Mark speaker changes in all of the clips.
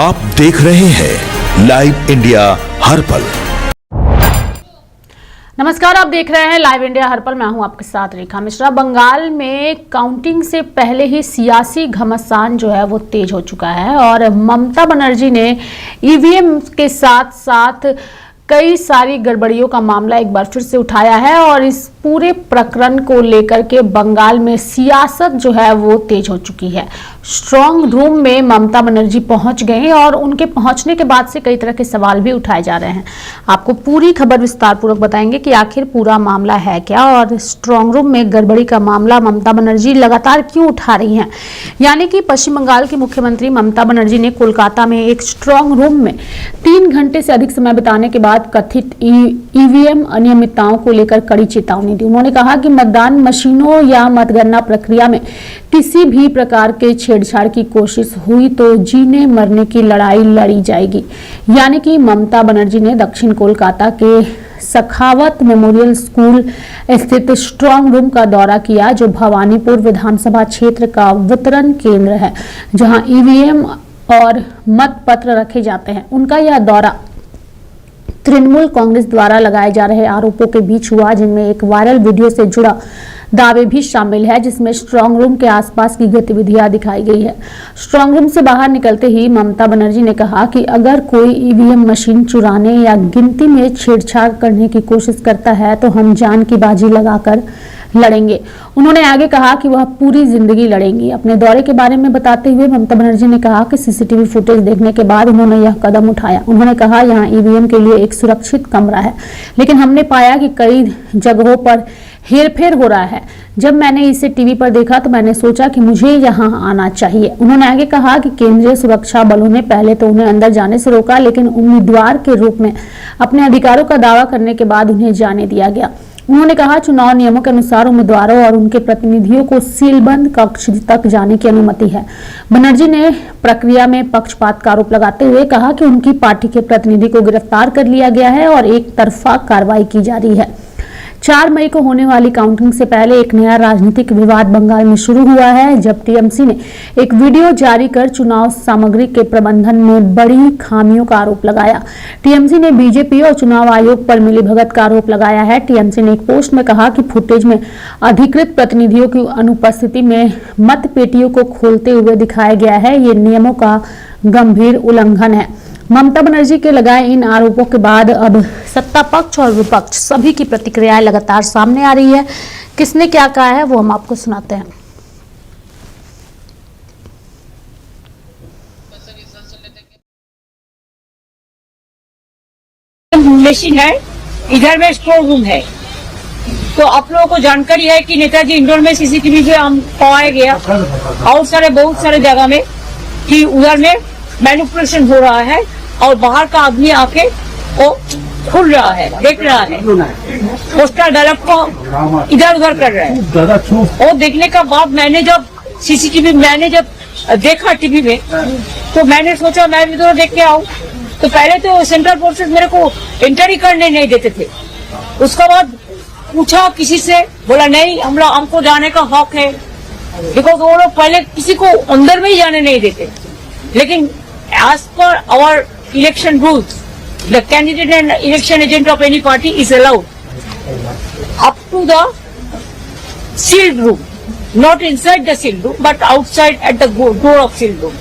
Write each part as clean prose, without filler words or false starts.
Speaker 1: आप देख रहे हैं लाइव इंडिया हर पल।
Speaker 2: नमस्कार, आप देख रहे हैं लाइव इंडिया हर पल। मैं हूं आपके साथ रेखा मिश्रा। बंगाल में काउंटिंग से पहले ही सियासी घमासान जो है वो तेज हो चुका है और ममता बनर्जी ने ईवीएम के साथ साथ कई सारी गड़बड़ियों का मामला एक बार फिर से उठाया है और इस पूरे प्रकरण को लेकर के बंगाल में सियासत जो है वो तेज हो चुकी है। स्ट्रांग रूम में ममता बनर्जी पहुंच गए और उनके पहुंचने के बाद से कई तरह के सवाल भी उठाए जा रहे हैं। आपको पूरी खबर विस्तार पूर्वक बताएंगे कि आखिर पूरा मामला है क्या और स्ट्रांग रूम में गड़बड़ी का मामला ममता बनर्जी लगातार क्यों उठा रही हैं। यानी कि पश्चिम बंगाल की मुख्यमंत्री ममता बनर्जी ने कोलकाता में एक स्ट्रांग रूम में 3 घंटे से अधिक समय बिताने के बाद कथित ईवीएम अनियमितताओं को लेकर कड़ी चेतावनी दी। उन्होंने कहा कि मतदान मशीनों या मतगणना प्रक्रिया में किसी भी प्रकार के छेड़छाड़ की कोशिश हुई तो जीने मरने की लड़ाई लड़ी जाएगी। यानी कि ममता बनर्जी ने दक्षिण कोलकाता के सखावत मेमोरियल स्कूल स्थित स्ट्रांग रूम का दौरा किया, जो भवानीपुर विधानसभा क्षेत्र का वितरण केंद्र है, जहां ईवीएम और मतपत्र रखे जाते हैं। उनका यह दौरा तृणमूल कांग्रेस द्वारा लगाए जा रहे आरोपों के बीच हुआ, जिनमें एक वायरल वीडियो से जुड़ा दावे भी शामिल है, जिसमें स्ट्रांग रूम के आसपास की गतिविधियां दिखाई गई है। स्ट्रांग रूम से बाहर निकलते ही ममता बनर्जी ने कहा कि अगर कोई ईवीएम मशीन चुराने या गिनती में छेड़छाड़ करने की कोशिश करता है तो हम जान की बाजी लगाकर लड़ेंगे। उन्होंने आगे कहा कि वह पूरी जिंदगी लड़ेंगी। अपने दौरे के बारे में बताते हुए ममता बनर्जी ने कहा कि सीसीटीवी फुटेज देखने के बाद उन्होंने यह कदम उठाया। उन्होंने कहा, यहाँ ईवीएम के लिए एक सुरक्षित कमरा है, लेकिन हमने पाया कि कई जगहों पर हेरफेर हो रहा है। जब मैंने इसे टीवी पर देखा तो मैंने सोचा कि मुझे यहाँ आना चाहिए। उन्होंने आगे कहा कि केंद्रीय सुरक्षा बलों ने पहले तो उन्हें अंदर जाने से रोका, लेकिन उम्मीदवार के रूप में अपने अधिकारों का दावा करने के बाद उन्हें जाने दिया गया। उन्होंने कहा, चुनाव नियमों के अनुसार उम्मीदवारों और उनके प्रतिनिधियों को सीलबंद कक्ष तक जाने की अनुमति है। बनर्जी ने प्रक्रिया में पक्षपात का आरोप लगाते हुए कहा कि उनकी पार्टी के प्रतिनिधि को गिरफ्तार कर लिया गया है और एक तरफा कार्रवाई की जा रही है। 4 मई को होने वाली काउंटिंग से पहले एक नया राजनीतिक विवाद बंगाल में शुरू हुआ है, जब टीएमसी ने एक वीडियो जारी कर चुनाव सामग्री के प्रबंधन में बड़ी खामियों का आरोप लगाया। टीएमसी ने बीजेपी और चुनाव आयोग पर मिलीभगत का आरोप लगाया है। टीएमसी ने एक पोस्ट में कहा कि फुटेज में अधिकृत प्रतिनिधियों की अनुपस्थिति में मतपेटियों को खोलते हुए दिखाया गया है। ये नियमों का गंभीर उल्लंघन है। ममता बनर्जी के लगाए इन आरोपों के बाद अब सत्ता पक्ष और विपक्ष सभी की प्रतिक्रियाएं लगातार सामने आ रही है। किसने क्या कहा है वो हम आपको सुनाते हैं।
Speaker 3: मशीन है, इधर में स्टोर रूम है। तो आप लोगों को जानकारी है कि नेताजी इंडोर में सीसीटीवी से हम पाया गया और बहुत सारे जगह में कि उधर में मैनिपुलेशन हो रहा है और बाहर का आदमी आके वो खुल रहा है, देख रहा है, पोस्टर डायलॉग को इधर उधर कर रहा है। वो देखने का बाद मैंने जब सीसीटीवी देखा टीवी में, तो मैंने सोचा मैं भी तो देख के आऊं। तो पहले तो सेंट्रल फोर्सेस मेरे को एंटर ही करने नहीं देते थे। उसके बाद पूछा किसी से, बोला नहीं हमको जाने का हक है, बिकॉज वो लोग पहले किसी को अंदर में ही जाने नहीं देते। लेकिन as per our election rules, the candidate and election agent of any party is allowed up to the sealed room, not inside the sealed room, but outside at the door of sealed room.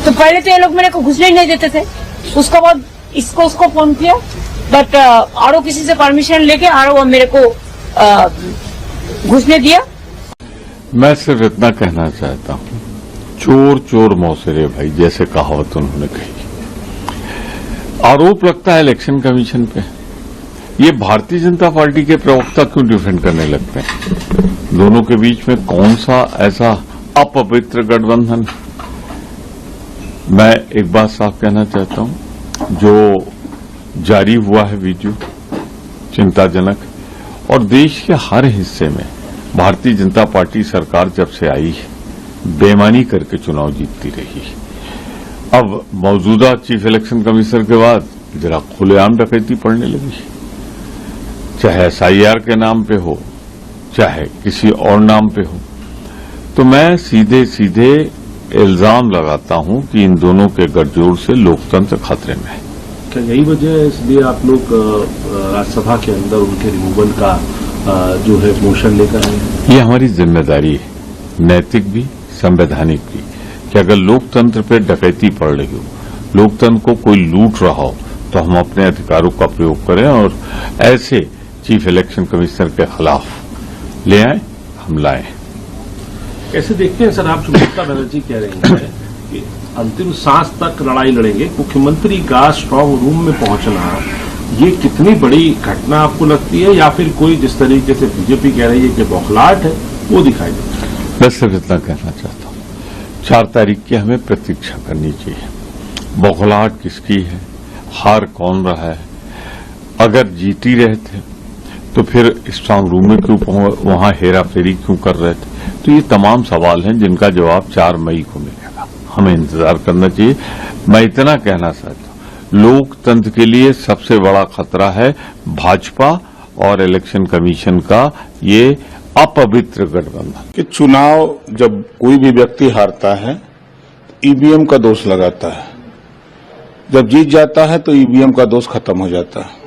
Speaker 3: तो पहले तो ये लोग मेरे को घुसने ही नहीं देते थे। उसके बाद उसको फोन किया, बट आरो किसी से परमिशन लेके आरो मेरे को घुसने दिया।
Speaker 4: मैं सिर्फ इतना कहना चाहता हूँ, चोर चोर मौसरे भाई, जैसे कहावत उन्होंने कही। आरोप लगता है इलेक्शन कमीशन पे, ये भारतीय जनता पार्टी के प्रवक्ता क्यों डिफेंड करने लगते हैं? दोनों के बीच में कौन सा ऐसा अपवित्र गठबंधन? मैं एक बात साफ कहना चाहता हूं, जो जारी हुआ है वीडियो चिंताजनक, और देश के हर हिस्से में भारतीय जनता पार्टी सरकार जब से आई है बेईमानी करके चुनाव जीतती रही। अब मौजूदा चीफ इलेक्शन कमिश्नर के बाद जरा खुलेआम डकैती पड़ने लगी, चाहे एसआईआर के नाम पे हो चाहे किसी और नाम पे हो। तो मैं सीधे सीधे इल्जाम लगाता हूं कि इन दोनों के गठजोड़ से लोकतंत्र खतरे में है।
Speaker 5: क्या यही वजह है इसलिए आप लोग राज्यसभा के अंदर उनके रिमूवल का जो है मोशन लेकर आए हैं?
Speaker 4: ये हमारी जिम्मेदारी है, नैतिक भी संवैधानिक भी, कि अगर लोकतंत्र पे डकैती पड़ रही हो, लोकतंत्र को कोई लूट रहा हो, तो हम अपने अधिकारों का प्रयोग करें और ऐसे चीफ इलेक्शन कमिश्नर के खिलाफ ले आए, हम लाएं।
Speaker 5: कैसे देखते हैं सर आप जो ममता बनर्जी कह रही हैं कि अंतिम सांस तक लड़ाई लड़ेंगे, मुख्यमंत्री का स्ट्रांग रूम में पहुंचना ये कितनी बड़ी घटना आपको लगती है, या फिर कोई जिस तरीके से बीजेपी कह रही है कि बौखलाहट है वो दिखाई देता है?
Speaker 4: मैं सिर्फ इतना कहना चाहता हूं, 4 तारीख की हमें प्रतीक्षा करनी चाहिए। बौखलाहट किसकी है, हार कौन रहा है, अगर जीती रहे थे तो फिर स्ट्रांग रूम में क्यों वहां हेरा फेरी क्यों कर रहे थे? तो ये तमाम सवाल हैं जिनका जवाब 4 मई को मिलेगा, हमें इंतजार करना चाहिए। मैं इतना कहना चाहता हूं, लोकतंत्र के लिए सबसे बड़ा खतरा है भाजपा और इलेक्शन कमीशन का ये अपवित्र गठबंधन।
Speaker 6: कि चुनाव जब कोई भी व्यक्ति हारता है ईवीएम का दोष लगाता है, जब जीत जाता है तो ईवीएम का दोष खत्म हो जाता है।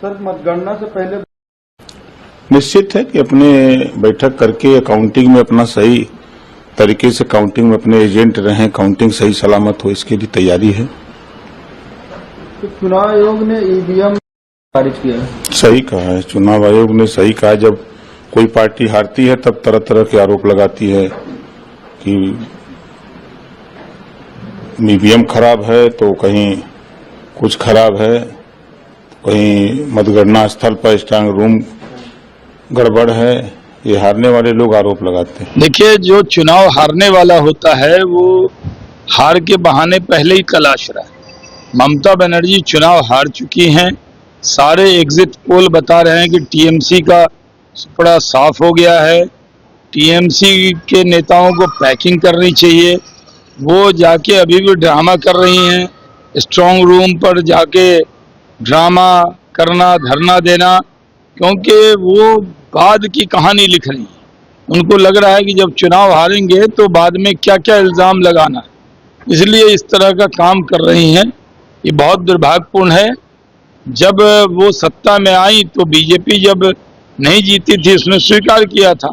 Speaker 7: सर, मतगणना से पहले
Speaker 6: निश्चित है कि अपने बैठक करके काउंटिंग में अपना सही तरीके से काउंटिंग में अपने एजेंट रहें, काउंटिंग सही सलामत हो, इसके लिए तैयारी है।
Speaker 7: तो चुनाव आयोग ने ईवीएम खारिज किया है।
Speaker 6: सही कहा है, चुनाव आयोग ने सही कहा। जब कोई पार्टी हारती है तब तरह तरह के आरोप लगाती है कि ईवीएम खराब है, तो कहीं कुछ खराब है, कहीं मतगणना स्थल पर स्ट्रांग रूम गड़बड़ है, ये हारने वाले लोग आरोप लगाते हैं।
Speaker 8: देखिए, जो चुनाव हारने वाला होता है वो हार के बहाने पहले ही तलाश रहा है। ममता बनर्जी चुनाव हार चुकी हैं, सारे एग्जिट पोल बता रहे हैं कि टीएमसी का सुपड़ा साफ हो गया है, टीएमसी के नेताओं को पैकिंग करनी चाहिए। वो जाके अभी भी ड्रामा कर रही हैं, स्ट्रांग रूम पर जाके ड्रामा करना, धरना देना, क्योंकि वो बाद की कहानी लिख रही हैं। उनको लग रहा है कि जब चुनाव हारेंगे तो बाद में क्या क्या इल्जाम लगाना, इसलिए इस तरह का काम कर रही हैं। ये बहुत दुर्भाग्यपूर्ण है। जब वो सत्ता में आई तो बीजेपी जब नहीं जीती थी उसने स्वीकार किया था,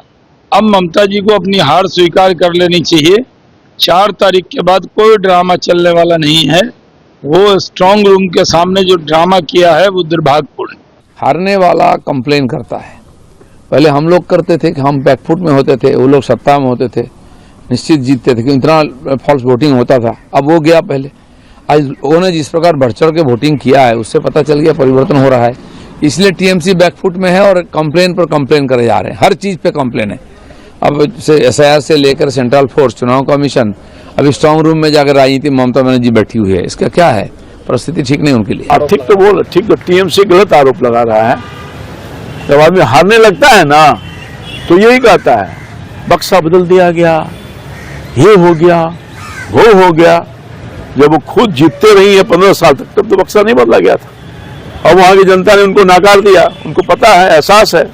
Speaker 8: अब ममता जी को अपनी हार स्वीकार कर लेनी चाहिए। 4 तारीख के बाद कोई ड्रामा चलने वाला नहीं है। वो स्ट्रांग रूम के सामने जो ड्रामा किया है वो दुर्भाग्यपूर्ण है।
Speaker 9: हारने वाला कंप्लेन करता है। पहले हम लोग करते थे कि हम बैकफुट में होते थे, वो लोग सत्ता में होते थे, निश्चित जीतते थे, क्योंकि इतना फॉल्स वोटिंग होता था। अब वो गया पहले। आज लोगों ने जिस प्रकार बढ़ चढ़ के वोटिंग किया है उससे पता चल गया परिवर्तन हो रहा है। इसलिए टीएमसी बैकफुट में है और कंप्लेन पर कंप्लेन करे जा रहे हैं, हर चीज पे कंप्लेन है। अब एसआईआर से लेकर सेंट्रल फोर्स, चुनाव कमीशन, अभी स्ट्रांग रूम में जाकर राजनीति ममता बनर्जी बैठी हुई है। इसका क्या है? परिस्थिति ठीक नहीं उनके लिए।
Speaker 10: ठीक तो बोल, ठीक तो टीएमसी गलत आरोप लगा रहा है। जब आदमी हारने लगता है ना तो यही कहता है बक्सा बदल दिया गया, ये हो गया, वो हो गया। जब वो खुद जीतते रही है 15 साल तक, तब तो बक्सा नहीं बदला गया था। अब वहां की जनता ने उनको नकार दिया, उनको पता है, एहसास है,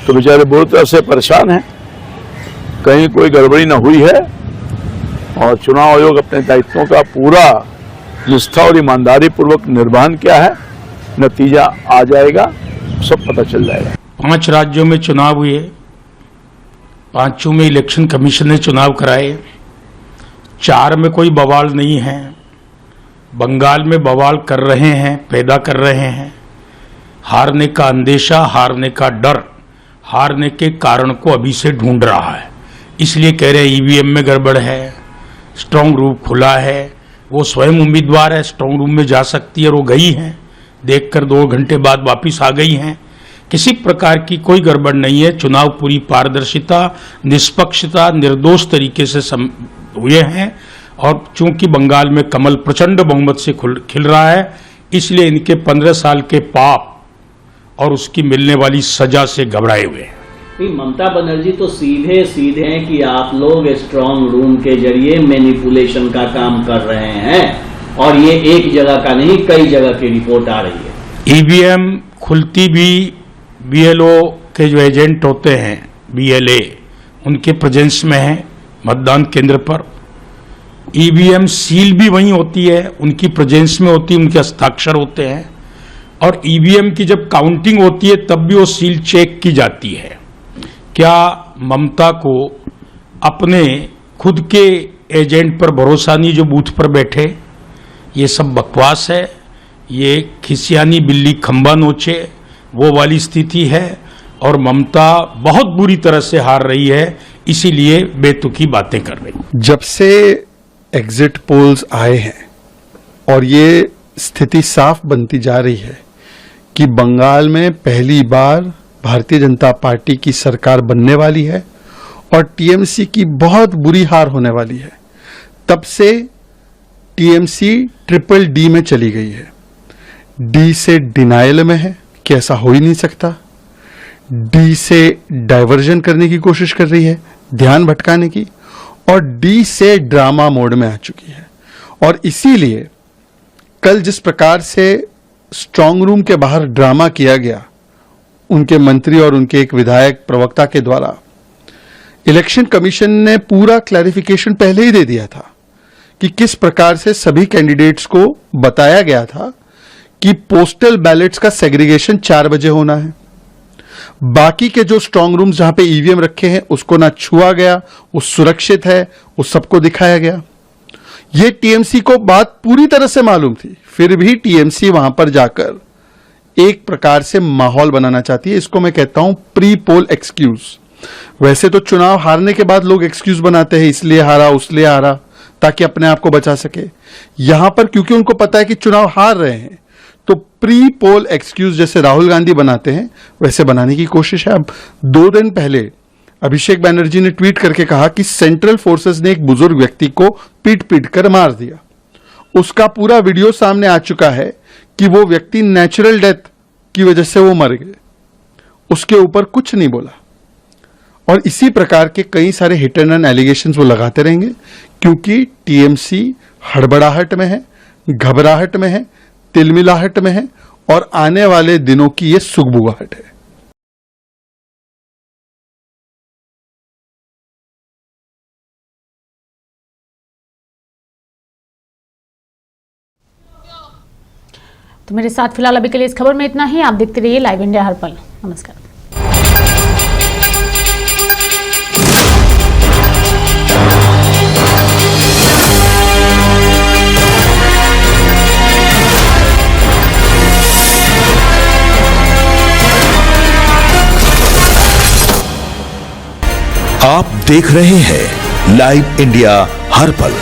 Speaker 10: तो बेचारे बुरी तरह से परेशान हैं। कहीं कोई गड़बड़ी न हुई है और चुनाव आयोग अपने दायित्वों का पूरा निष्ठा और ईमानदारी पूर्वक निर्वहन किया है। नतीजा आ जाएगा, सब पता चल जाएगा।
Speaker 11: 5 राज्यों में चुनाव हुए, 5 में इलेक्शन कमीशन ने चुनाव कराए, 4 में कोई बवाल नहीं है। बंगाल में बवाल कर रहे हैं, पैदा कर रहे हैं। हारने का अंदेशा, हारने का डर, हारने के कारण को अभी से ढूंढ रहा है। इसलिए कह रहे हैं ईवीएम में गड़बड़ है, स्ट्रांग रूम खुला है। वो स्वयं उम्मीदवार है, स्ट्रांग रूम में जा सकती है और वो गई हैं, देखकर 2 घंटे बाद वापिस आ गई हैं। किसी प्रकार की कोई गड़बड़ नहीं है। चुनाव पूरी पारदर्शिता, निष्पक्षता, निर्दोष तरीके से हुए हैं। और चूंकि बंगाल में कमल प्रचंड बहुमत से खिल रहा है, इसलिए इनके 15 साल के पाप और उसकी मिलने वाली सजा से घबराए हुए हैं।
Speaker 12: ममता बनर्जी तो सीधे सीधे हैं कि आप लोग स्ट्रांग रूम के जरिए मैनिपुलेशन का काम कर रहे हैं, और ये एक जगह का नहीं, कई जगह की रिपोर्ट आ रही है।
Speaker 11: ईवीएम खुलती भी बीएलओ के जो एजेंट होते हैं, बीएलए, उनके प्रेजेंस में है मतदान केंद्र पर। ईवीएम सील भी वहीं होती है, उनकी प्रेजेंस में होती है, उनके हस्ताक्षर होते हैं। और ईवीएम की जब काउंटिंग होती है तब भी वो सील चेक की जाती है। क्या ममता को अपने खुद के एजेंट पर भरोसा नहीं जो बूथ पर बैठे? ये सब बकवास है, ये खिसियानी बिल्ली खंबा नोचे वो वाली स्थिति है। और ममता बहुत बुरी तरह से हार रही है, इसीलिए बेतुकी बातें कर रही है।
Speaker 13: जब से एग्जिट पोल्स आए हैं और ये स्थिति साफ बनती जा रही है कि बंगाल में पहली बार भारतीय जनता पार्टी की सरकार बनने वाली है और टीएमसी की बहुत बुरी हार होने वाली है, तब से टीएमसी ट्रिपल डी में चली गई है। डी से डिनायल में है कि ऐसा हो ही नहीं सकता, डी से डाइवर्जन करने की कोशिश कर रही है, ध्यान भटकाने की, और डी से ड्रामा मोड में आ चुकी है। और इसीलिए कल जिस प्रकार से स्ट्रांग रूम के बाहर ड्रामा किया गया उनके मंत्री और उनके एक विधायक प्रवक्ता के द्वारा, इलेक्शन कमीशन ने पूरा क्लैरिफिकेशन पहले ही दे दिया था कि किस प्रकार से सभी कैंडिडेट्स को बताया गया था कि पोस्टल बैलेट्स का सेग्रीगेशन 4 बजे होना है। बाकी के जो स्ट्रांग रूम्स जहां पे ईवीएम रखे हैं उसको ना छुआ गया, वो सुरक्षित है, वो सबको दिखाया गया। ये टीएमसी को बात पूरी तरह से मालूम थी, फिर भी टीएमसी वहां पर जाकर एक प्रकार से माहौल बनाना चाहती है। इसको मैं कहता हूं प्री पोल एक्सक्यूज। वैसे तो चुनाव हारने के बाद लोग एक्सक्यूज बनाते हैं, इसलिए हारा उसलिए हारा, ताकि अपने आप को बचा सके। यहां पर क्योंकि उनको पता है कि चुनाव हार रहे हैं, तो प्री पोल एक्सक्यूज जैसे राहुल गांधी बनाते हैं वैसे बनाने की कोशिश है। अब 2 दिन पहले अभिषेक बैनर्जी ने ट्वीट करके कहा कि सेंट्रल फोर्सेस ने एक बुजुर्ग व्यक्ति को पीट पीट कर मार दिया। उसका पूरा वीडियो सामने आ चुका है कि वो व्यक्ति नेचुरल डेथ की वजह से वो मर गए, उसके ऊपर कुछ नहीं बोला। और इसी प्रकार के कई सारे हिट एंड रन एलिगेशंस वो लगाते रहेंगे, क्योंकि टीएमसी हड़बड़ाहट में है, घबराहट में है, तिलमिलाहट में है, और आने वाले दिनों की ये सुगबुगाहट है।
Speaker 2: तो मेरे साथ फिलहाल अभी के लिए इस खबर में इतना ही। आप देखते रहिए लाइव इंडिया हर पल। नमस्कार।
Speaker 1: आप देख रहे हैं लाइव इंडिया हर पल।